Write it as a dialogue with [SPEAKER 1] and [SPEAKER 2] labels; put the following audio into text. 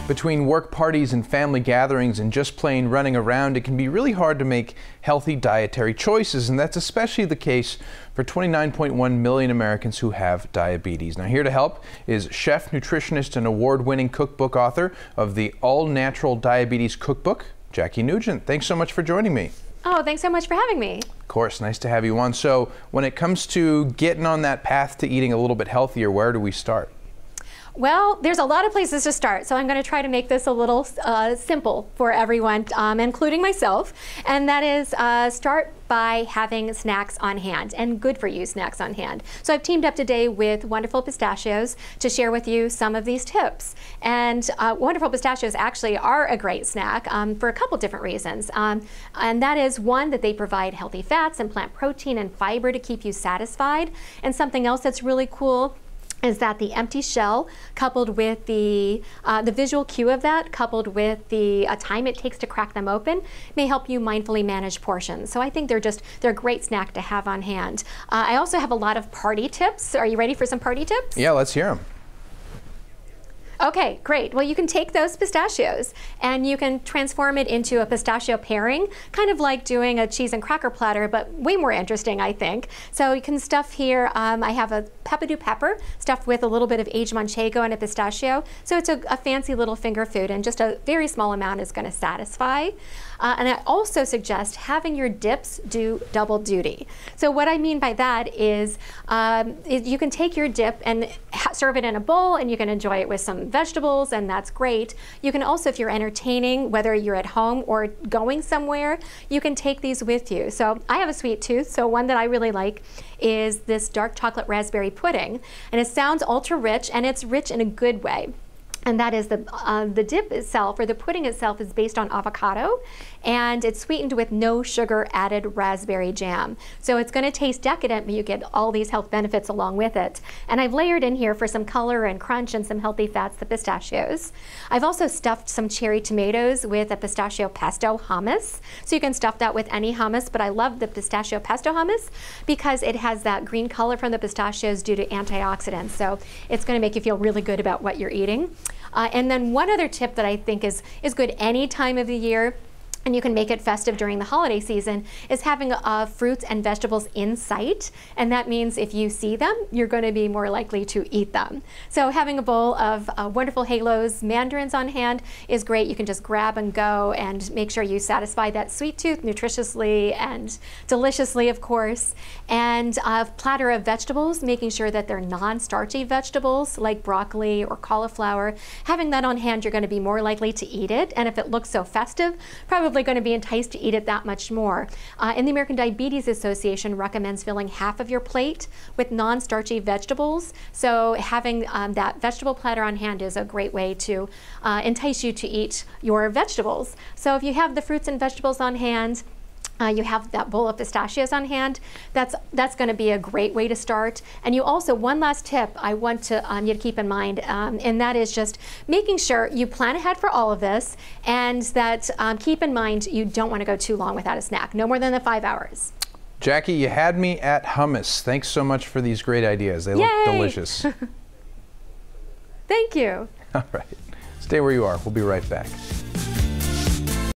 [SPEAKER 1] Between work parties and family gatherings and just plain running around, it can be really hard to make healthy dietary choices, and that's especially the case for 29.1 million Americans who have diabetes. Now, here to help is chef, nutritionist, and award-winning cookbook author of the All Natural Diabetes Cookbook, Jackie Nugent. Thanks so much for joining me.
[SPEAKER 2] Oh, thanks so much for having me.
[SPEAKER 1] Of course, nice to have you on. So, when it comes to getting on that path to eating a little bit healthier, where do we start?
[SPEAKER 2] Well, there's a lot of places to start, so I'm going to try to make this a little simple for everyone, including myself, and that is start by having snacks on hand, and good for you snacks on hand. So I've teamed up today with Wonderful Pistachios to share with you some of these tips. And Wonderful Pistachios actually are a great snack for a couple different reasons. And that is, one, that they provide healthy fats and plant protein and fiber to keep you satisfied. And something else that's really cool is that the empty shell, coupled with the visual cue of that, coupled with the time it takes to crack them open, may help you mindfully manage portions. So I think they're a great snack to have on hand. I also have a lot of party tips. Are you ready for some party tips?
[SPEAKER 1] Yeah, let's hear them.
[SPEAKER 2] Okay, great. Well, you can take those pistachios and you can transform it into a pistachio pairing, kind of like doing a cheese and cracker platter, but way more interesting, I think. So you can stuff here, I have a peppadew pepper stuffed with a little bit of aged manchego and a pistachio. So it's a fancy little finger food, and just a very small amount is going to satisfy. And I also suggest having your dips do double duty. So what I mean by that is you can take your dip and serve it in a bowl, and you can enjoy it with some vegetables, and that's great. You can also, if you're entertaining, whether you're at home or going somewhere, you can take these with you. So I have a sweet tooth, so one that I really like is this dark chocolate raspberry pudding. And it sounds ultra rich, and it's rich in a good way. And that is the dip itself, or the pudding itself, is based on avocado, and it's sweetened with no sugar added raspberry jam. So it's going to taste decadent, but you get all these health benefits along with it. And I've layered in here, for some color and crunch and some healthy fats, the pistachios. I've also stuffed some cherry tomatoes with a pistachio pesto hummus. So you can stuff that with any hummus, but I love the pistachio pesto hummus because it has that green color from the pistachios due to antioxidants. So it's going to make you feel really good about what you're eating. And then one other tip that I think is good any time of the year, and you can make it festive during the holiday season, is having fruits and vegetables in sight. And that means if you see them, you're going to be more likely to eat them. So having a bowl of Wonderful Halos mandarins on hand is great. You can just grab and go and make sure you satisfy that sweet tooth nutritiously and deliciously, of course. And a platter of vegetables, making sure that they're non-starchy vegetables like broccoli or cauliflower. Having that on hand, you're going to be more likely to eat it. And if it looks so festive, probably going to be enticed to eat it that much more. And the American Diabetes Association recommends filling half of your plate with non-starchy vegetables. So having that vegetable platter on hand is a great way to entice you to eat your vegetables. So if you have the fruits and vegetables on hand, you have that bowl of pistachios on hand, that's going to be a great way to start. And you also, one last tip I want you to keep in mind, and that is just making sure you plan ahead for all of this, and that keep in mind you don't want to go too long without a snack, no more than the 5 hours.
[SPEAKER 1] Jackie, you had me at hummus. Thanks so much for these great ideas. They look delicious.
[SPEAKER 2] Thank you.
[SPEAKER 1] All right. Stay where you are. We'll be right back.